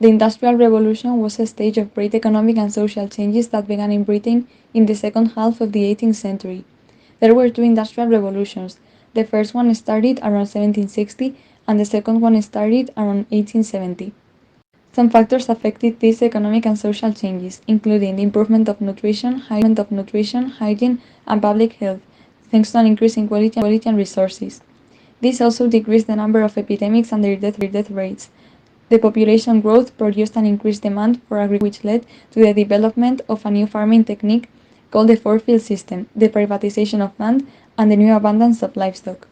The Industrial Revolution was a stage of great economic and social changes that began in Britain in the second half of the 18th century. There were two industrial revolutions. The first one started around 1760 and the second one started around 1870. Some factors affected these economic and social changes, including the improvement of nutrition, hygiene, and public health, thanks to an increase in quality and resources. This also decreased the number of epidemics and their death rates. The population growth produced an increased demand for agriculture, which led to the development of a new farming technique called the four-field system, the privatization of land, and the new abundance of livestock.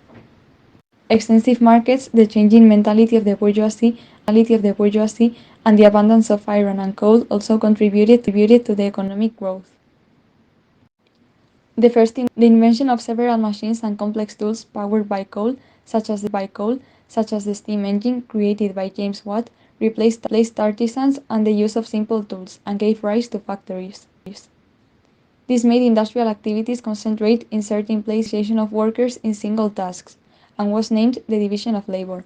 Extensive markets, the changing mentality of the bourgeoisie, and the abundance of iron and coal also contributed to the economic growth. The invention of several machines and complex tools powered by coal, such as the steam engine created by James Watt, replaced artisans and the use of simple tools, and gave rise to factories. This made industrial activities concentrate in certain places of workers in single tasks, and was named the division of labor.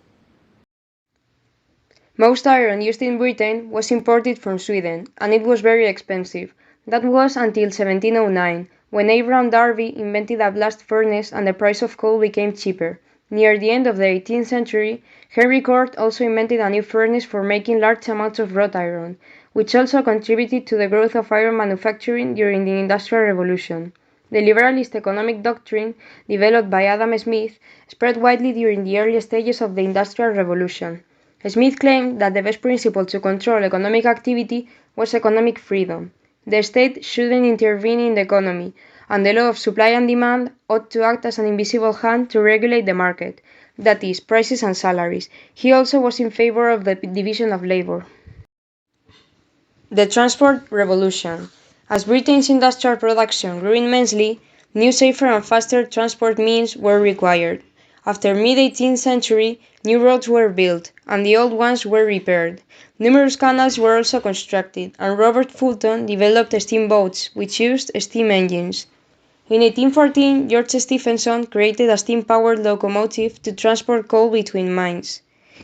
Most iron used in Britain was imported from Sweden, and it was very expensive. That was until 1709, when Abraham Darby invented a blast furnace and the price of coal became cheaper. Near the end of the 18th century, Henry Cort also invented a new furnace for making large amounts of wrought iron, which also contributed to the growth of iron manufacturing during the Industrial Revolution. The liberalist economic doctrine, developed by Adam Smith, spread widely during the early stages of the Industrial Revolution. Smith claimed that the best principle to control economic activity was economic freedom. The state shouldn't intervene in the economy, and the law of supply and demand ought to act as an invisible hand to regulate the market, that is, prices and salaries. He also was in favor of the division of labor. The Transport Revolution. As Britain's industrial production grew immensely, new safer and faster transport means were required. After mid-18th century, new roads were built, and the old ones were repaired. Numerous canals were also constructed, and Robert Fulton developed steamboats, which used steam engines. In 1814, George Stephenson created a steam-powered locomotive to transport coal between mines.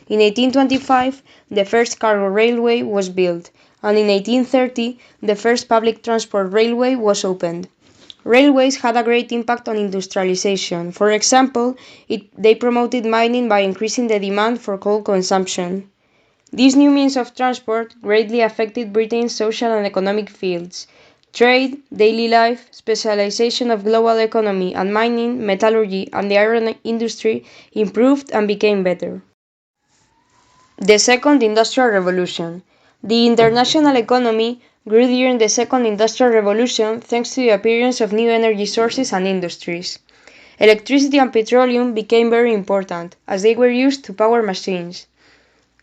In 1825, the first cargo railway was built, and in 1830, the first public transport railway was opened. Railways had a great impact on industrialization. For example, they promoted mining by increasing the demand for coal consumption. These new means of transport greatly affected Britain's social and economic fields. Trade, daily life, specialization of global economy, and mining, metallurgy, and the iron industry improved and became better. The Second Industrial Revolution. The international economy grew during the Second Industrial Revolution thanks to the appearance of new energy sources and industries. Electricity and petroleum became very important, as they were used to power machines.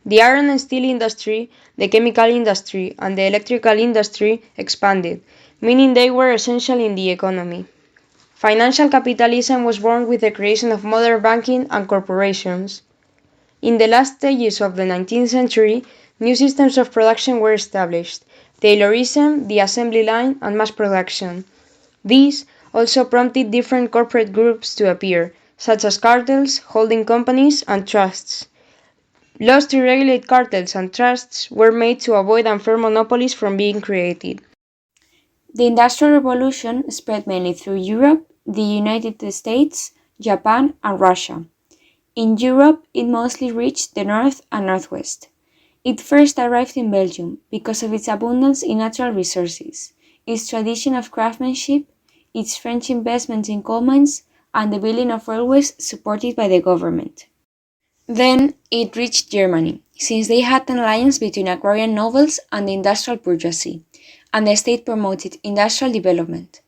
The iron and steel industry, the chemical industry, and the electrical industry expanded, meaning they were essential in the economy. Financial capitalism was born with the creation of modern banking and corporations. In the last stages of the 19th century, new systems of production were established: Taylorism, the assembly line, and mass production. These also prompted different corporate groups to appear, such as cartels, holding companies, and trusts. Laws to regulate cartels and trusts were made to avoid unfair monopolies from being created. The Industrial Revolution spread mainly through Europe, the United States, Japan, and Russia. In Europe, it mostly reached the north and northwest. It first arrived in Belgium because of its abundance in natural resources, its tradition of craftsmanship, its French investments in coal mines, and the building of railways supported by the government. Then it reached Germany, since they had an alliance between agrarian nobles and the industrial bourgeoisie, and the state promoted industrial development.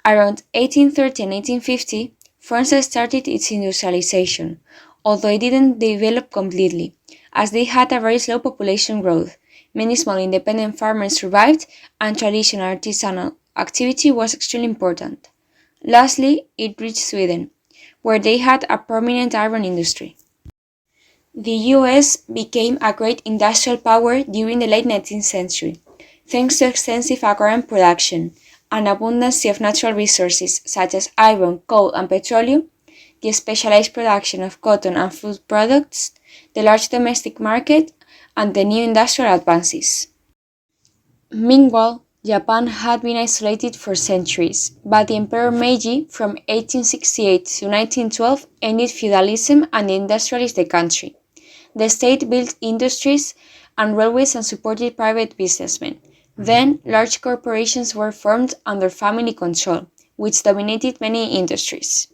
Around 1830 and 1850, France started its industrialization, although it didn't develop completely, as they had a very slow population growth. Many small independent farmers survived, and traditional artisanal activity was extremely important. Lastly, it reached Sweden, where they had a prominent iron industry. The US became a great industrial power during the late 19th century, thanks to extensive agrarian production, an abundance of natural resources such as iron, coal, and petroleum, the specialized production of cotton and food products, the large domestic market, and the new industrial advances. Meanwhile, Japan had been isolated for centuries, but the Emperor Meiji from 1868 to 1912 ended feudalism and industrialized the country. The state built industries and railways and supported private businessmen. Then, large corporations were formed under family control, which dominated many industries.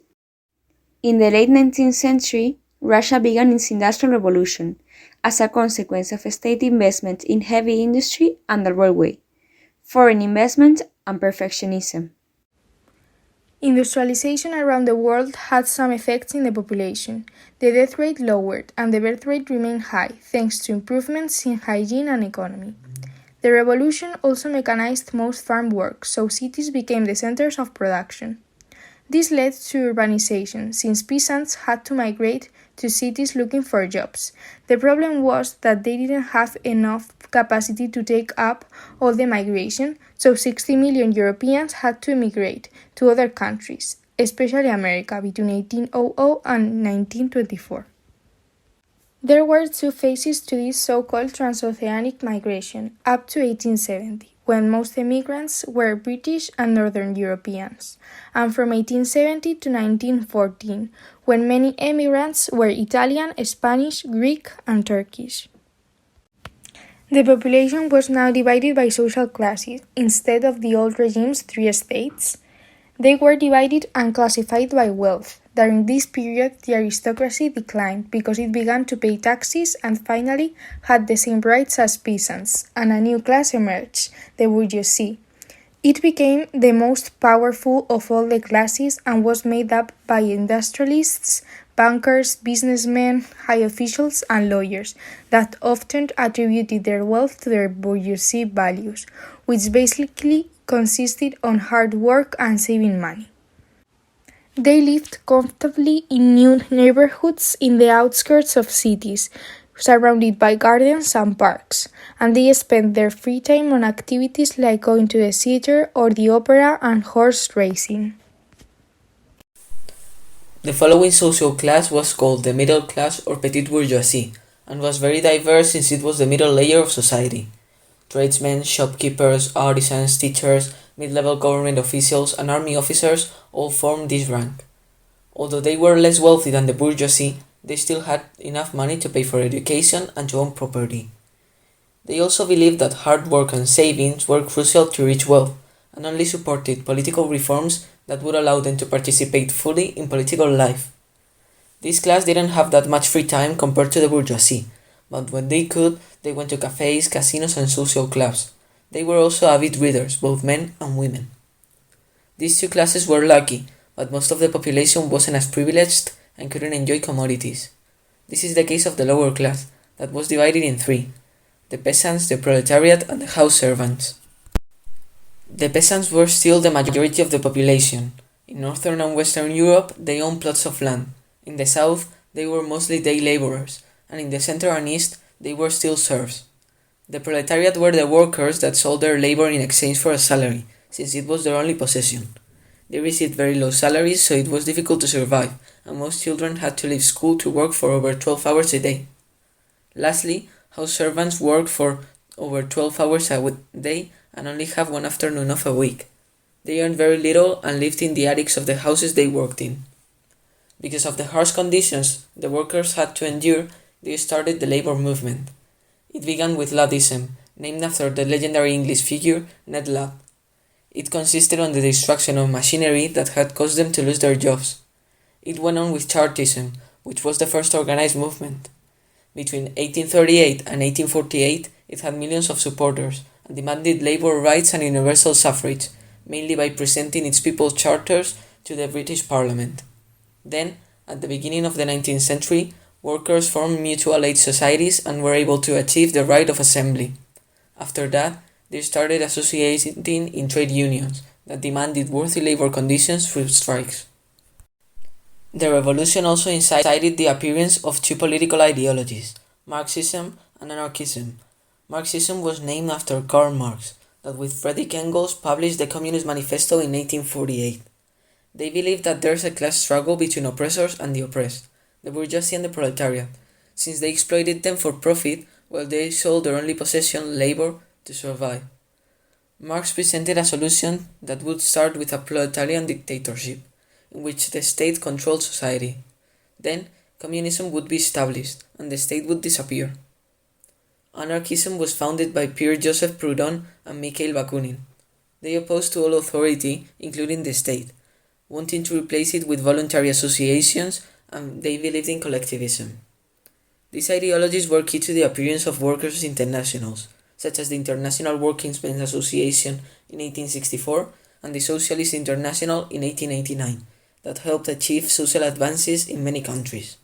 In the late 19th century, Russia began its Industrial Revolution as a consequence of state investment in heavy industry and the railway, foreign investment, and perfectionism. Industrialization around the world had some effects in the population. The death rate lowered and the birth rate remained high thanks to improvements in hygiene and economy. The revolution also mechanized most farm work, so cities became the centers of production. This led to urbanization, since peasants had to migrate to cities looking for jobs. The problem was that they didn't have enough capacity to take up all the migration, so 60 million Europeans had to immigrate to other countries, especially America, between 1800 and 1924. There were two phases to this so-called transoceanic migration, up to 1870. When most immigrants were British and Northern Europeans, and from 1870 to 1914, when many immigrants were Italian, Spanish, Greek, and Turkish. The population was now divided by social classes. Instead of the old regime's three states, they were divided and classified by wealth. During this period, the aristocracy declined because it began to pay taxes and finally had the same rights as peasants, and a new class emerged, the bourgeoisie. It became the most powerful of all the classes and was made up by industrialists, bankers, businessmen, high officials, and lawyers that often attributed their wealth to their bourgeoisie values, which basically consisted on hard work and saving money. They lived comfortably in new neighborhoods in the outskirts of cities, surrounded by gardens and parks, and they spent their free time on activities like going to the theater or the opera and horse racing. The following social class was called the middle class or petite bourgeoisie, and was very diverse since it was the middle layer of society. Tradesmen, shopkeepers, artisans, teachers, mid-level government officials, and army officers all formed this rank. Although they were less wealthy than the bourgeoisie, they still had enough money to pay for education and to own property. They also believed that hard work and savings were crucial to reach wealth, and only supported political reforms that would allow them to participate fully in political life. This class didn't have that much free time compared to the bourgeoisie, but when they could, they went to cafes, casinos, and social clubs. They were also avid readers, both men and women. These two classes were lucky, but most of the population wasn't as privileged and couldn't enjoy commodities. This is the case of the lower class, that was divided in three: the peasants, the proletariat, and the house servants. The peasants were still the majority of the population. In northern and western Europe, they owned plots of land. In the south, they were mostly day laborers, and in the center and east, they were still serfs. The proletariat were the workers that sold their labor in exchange for a salary, since it was their only possession. They received very low salaries, so it was difficult to survive, and most children had to leave school to work for over 12 hours a day. Lastly, house servants worked for over 12 hours a day and only have one afternoon off a week. They earned very little and lived in the attics of the houses they worked in. Because of the harsh conditions the workers had to endure, they started the labor movement. It began with Luddism, named after the legendary English figure Ned Ludd. It consisted on the destruction of machinery that had caused them to lose their jobs. It went on with Chartism, which was the first organized movement. Between 1838 and 1848, it had millions of supporters and demanded labor rights and universal suffrage, mainly by presenting its people's charters to the British Parliament. Then, at the beginning of the 19th century, workers formed mutual aid societies and were able to achieve the right of assembly. After that, they started associating in trade unions that demanded worthy labor conditions through strikes. The revolution also incited the appearance of two political ideologies, Marxism and anarchism. Marxism was named after Karl Marx, that with Friedrich Engels published the Communist Manifesto in 1848. They believed that there's a class struggle between oppressors and the oppressed, the bourgeoisie and the proletariat, since they exploited them for profit while they sold their only possession, labor, to survive. Marx presented a solution that would start with a proletarian dictatorship, in which the state controlled society. Then, communism would be established, and the state would disappear. Anarchism was founded by Pierre-Joseph Proudhon and Mikhail Bakunin. They opposed to all authority, including the state, wanting to replace it with voluntary associations, and they believed in collectivism. These ideologies were key to the appearance of workers' internationals, such as the International Workingmen's Association in 1864 and the Socialist International in 1889, that helped achieve social advances in many countries.